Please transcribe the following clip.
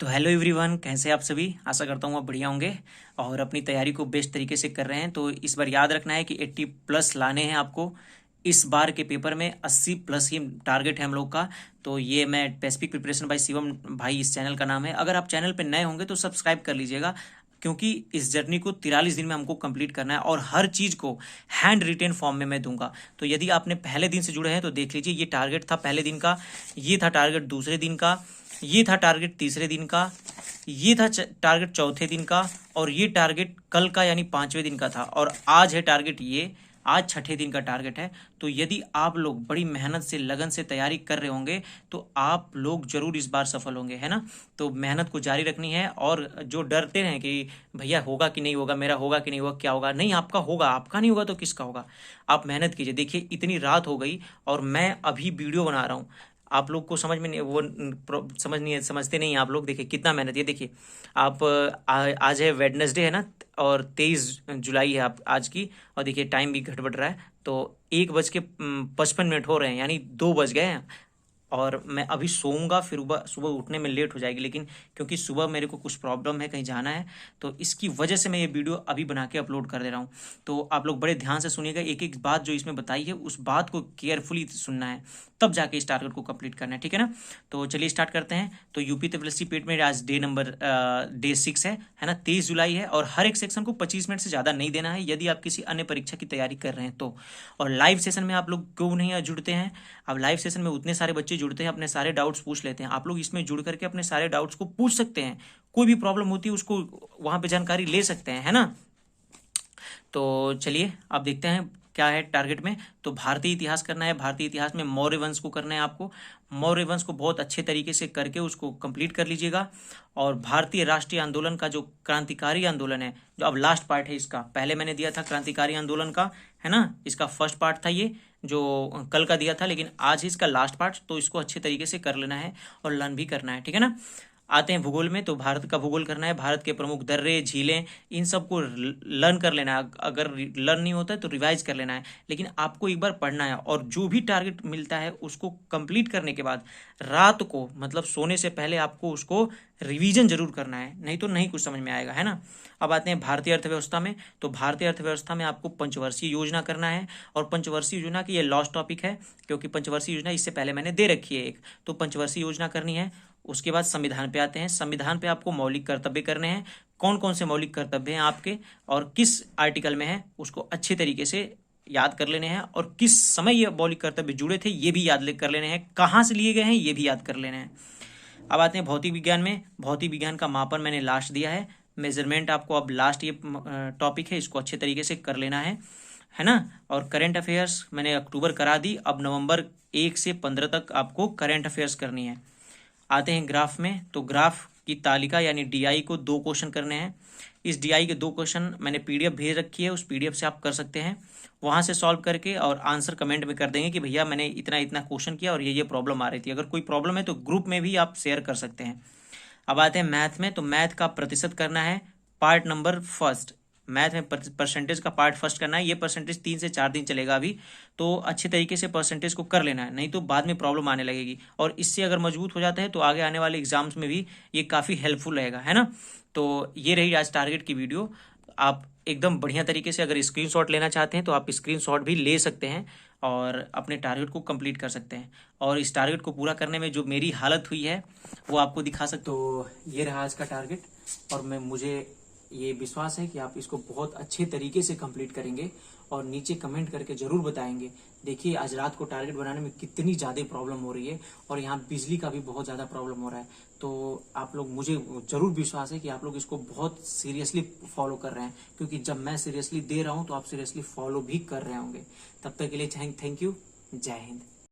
तो hello everyone, कैसे आप सभी। आशा करता हूँ आप बढ़िया होंगे और अपनी तैयारी को बेस्ट तरीके से कर रहे हैं। तो इस बार याद रखना है कि 80 प्लस लाने हैं आपको। इस बार के पेपर में 80 प्लस ही टारगेट है हम लोग का। तो ये मैं स्पेसिफिक प्रिपरेशन बाय शिवम भाई, इस चैनल का नाम है। अगर आप चैनल पर नए होंगे तो सब्सक्राइब कर लीजिएगा, क्योंकि इस जर्नी को 43 दिन में हमको कंप्लीट करना है और हर चीज़ को हैंड रिटेन फॉर्म में मैं दूंगा। तो यदि आपने पहले दिन से जुड़े हैं तो देख लीजिए, ये टारगेट था पहले दिन का, ये था टारगेट दूसरे दिन का, ये था टारगेट तीसरे दिन का, ये था टारगेट चौथे दिन का, और ये टारगेट कल का यानी 5वें दिन का था, और आज है टारगेट ये, आज छठे दिन का टारगेट है। तो यदि आप लोग बड़ी मेहनत से लगन से तैयारी कर रहे होंगे तो आप लोग जरूर इस बार सफल होंगे, है ना। तो मेहनत को जारी रखनी है। और जो डरते हैं कि भैया होगा कि नहीं होगा, मेरा होगा कि नहीं होगा, क्या होगा, नहीं, आपका होगा। आपका नहीं होगा तो किसका होगा। आप मेहनत कीजिए। देखिए, इतनी रात हो गई और मैं अभी वीडियो बना रहा हूँ। आप लोग को समझ में नहीं, समझ नहीं है, समझते नहीं आप लोग। देखिए कितना मेहनत, ये देखिए आप। आज है वेडनेसडे, है ना, और 23 जुलाई है आप आज की। और देखिए टाइम भी घट बढ़ रहा है, तो 1:55 हो रहे हैं, यानी 2 बज गए हैं। और मैं अभी सोऊंगा, फिर सुबह उठने में लेट हो जाएगी। लेकिन क्योंकि सुबह मेरे को कुछ प्रॉब्लम है, कहीं जाना है, तो इसकी वजह से मैं ये वीडियो अभी बना के अपलोड कर दे रहा हूँ। तो आप लोग बड़े ध्यान से सुनिएगा, एक एक बात जो इसमें बताई है उस बात को केयरफुली सुनना है, तब जाके इस टारगेट को कंप्लीट करना है, ठीक है ना। तो चलिए स्टार्ट करते हैं। तो यूपी तबलसी पेट में आज डे 6 है ना, 23 जुलाई है। और हर एक सेक्शन को 25 मिनट से ज़्यादा नहीं देना है, यदि आप किसी अन्य परीक्षा की तैयारी कर रहे हैं तो। और लाइव सेशन में आप लोग क्यों नहीं जुड़ते हैं। अब लाइव सेशन में उतने सारे बच्चे जुड़ते हैं, अपने सारे डाउट्स पूछ लेते हैं। आप लोग इसमें जुड़ करके अपने सारे डाउट्स को पूछ सकते हैं। कोई भी प्रॉब्लम होती है उसको वहां पे जानकारी ले सकते हैं, है ना। तो चलिए आप देखते हैं क्या है टारगेट में। तो भारतीय इतिहास करना है। भारतीय इतिहास में मौर्य वंश को करना है आपको। मौर्य वंश को बहुत अच्छे तरीके से करके उसको कंप्लीट कर लीजिएगा। और भारतीय राष्ट्रीय आंदोलन का जो क्रांतिकारी आंदोलन है, जो अब लास्ट पार्ट है इसका, पहले मैंने दिया था क्रांतिकारी आंदोलन का, है ना, इसका फर्स्ट पार्ट था ये, जो कल का दिया था, लेकिन आज ही इसका लास्ट पार्ट। तो इसको अच्छे तरीके से कर लेना है और लर्न भी करना है, ठीक है ना। आते हैं भूगोल में। तो भारत का भूगोल करना है। भारत के प्रमुख दर्रे, झीलें, इन सबको लर्न कर लेना है। अगर लर्न नहीं होता है तो रिवाइज कर लेना है, लेकिन आपको एक बार पढ़ना है। और जो भी टारगेट मिलता है उसको कंप्लीट करने के बाद रात को, मतलब सोने से पहले, आपको उसको रिवीजन जरूर करना है, नहीं तो नहीं कुछ समझ में आएगा, है ना। अब आते हैं भारतीय अर्थव्यवस्था में। तो भारतीय अर्थव्यवस्था में आपको पंचवर्षीय योजना करना है। और पंचवर्षीय योजना की ये लॉस्ट टॉपिक है, क्योंकि पंचवर्षीय योजना इससे पहले मैंने दे रखी है एक। तो पंचवर्षीय योजना करनी है। उसके बाद संविधान पे आते हैं। संविधान पे आपको मौलिक कर्तव्य करने हैं। कौन कौन से मौलिक कर्तव्य हैं आपके और किस आर्टिकल में है, उसको अच्छे तरीके से याद कर लेने हैं। और किस समय ये मौलिक कर्तव्य जुड़े थे ये भी याद कर लेने हैं। कहाँ से लिए गए हैं ये भी याद कर लेने हैं। अब आते हैं भौतिक विज्ञान में। भौतिक विज्ञान का मापन मैंने लास्ट दिया है। मेजरमेंट आपको अब लास्ट ये टॉपिक है, इसको अच्छे तरीके से कर लेना है ना। और करंट अफेयर्स मैंने अक्टूबर करा दी, अब नवंबर 1 से 15 तक आपको करंट अफेयर्स करनी है। आते हैं ग्राफ में। तो ग्राफ की तालिका यानी डीआई को 2 क्वेश्चन करने हैं। इस डीआई के 2 क्वेश्चन मैंने पीडीएफ भेज रखी है, उस पीडीएफ से आप कर सकते हैं। वहां से सॉल्व करके और आंसर कमेंट में कर देंगे कि भैया मैंने इतना इतना क्वेश्चन किया और ये प्रॉब्लम आ रही थी। अगर कोई प्रॉब्लम है तो ग्रुप में भी आप शेयर कर सकते हैं। अब आते हैं मैथ में। तो मैथ का प्रतिशत करना है, पार्ट नंबर फर्स्ट। मैथ में परसेंटेज का पार्ट फर्स्ट करना है। ये परसेंटेज 3 से 4 दिन चलेगा अभी, तो अच्छे तरीके से परसेंटेज को कर लेना है, नहीं तो बाद में प्रॉब्लम आने लगेगी। और इससे अगर मजबूत हो जाता है तो आगे आने वाले एग्जाम्स में भी ये काफ़ी हेल्पफुल रहेगा, है ना। तो ये रही आज टारगेट की वीडियो। आप एकदम बढ़िया तरीके से अगर स्क्रीनशॉट लेना चाहते हैं तो आप स्क्रीनशॉट भी ले सकते हैं और अपने टारगेट को कंप्लीट कर सकते हैं। और इस टारगेट को पूरा करने में जो मेरी हालत हुई है वो आपको दिखा सकते। तो ये रहा आज का टारगेट, और मुझे ये विश्वास है कि आप इसको बहुत अच्छे तरीके से कंप्लीट करेंगे और नीचे कमेंट करके जरूर बताएंगे। देखिए आज रात को टारगेट बनाने में कितनी ज़्यादा प्रॉब्लम हो रही है, और यहाँ बिजली का भी बहुत ज़्यादा प्रॉब्लम हो रहा है। तो आप लोग, मुझे जरूर विश्वास है कि आप लोग इसको बहुत सीरियसली फॉलो कर रहे हैं, क्योंकि जब मैं सीरियसली दे रहा हूँ तो आप सीरियसली फॉलो भी कर रहे होंगे। तब तक के लिए थैंक यू। जय हिंद।